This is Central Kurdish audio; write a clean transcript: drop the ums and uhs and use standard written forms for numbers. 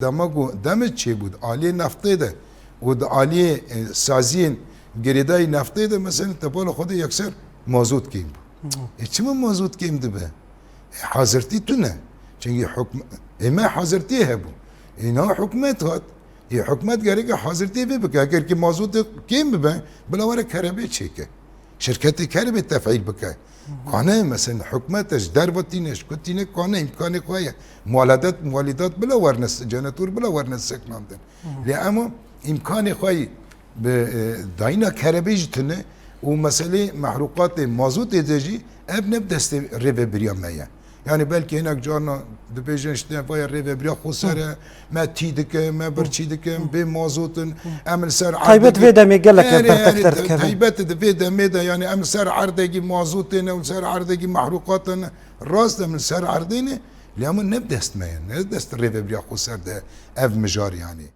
دماغو دمت چی بود عالی نفته ده و د عالی سازین گریدای نفته ده مثلا تبال خود یکسر مازوت کیم چی من مازوت کیم ده به حاضرتی تو نه چنگی حکم اما حاضرتی هبو اینا حکمت هات یه حکمت گره که حاضرتی بکه اگر که مازوت کیم ببه بلاوره کربه چی که شرکتی کربه تفعیل بکه کانه مثلا حکومتش در وطینش کتینه کانه امکان قویه موالدات بلا ورنس جنتور بلا ورنس سکناندن اما امکان قوی به داینا کربیج تنه و مسئله محروقات مازوت ادجی اب نب دست ریو بریام میه yani belki hinek cana dibêjin işte vaya rêvebriya xusere me tî dikim me birçî dikim bê mazotun em ser taybet vê demê gelek bertekter dikeve taybet di vê demê de yani em ser erdekî mazotê ne û ser erdekî mehrûqatan rast em ser erdê ne lê min ne dest me ne dest rêvebriya xuser de ev mijar yani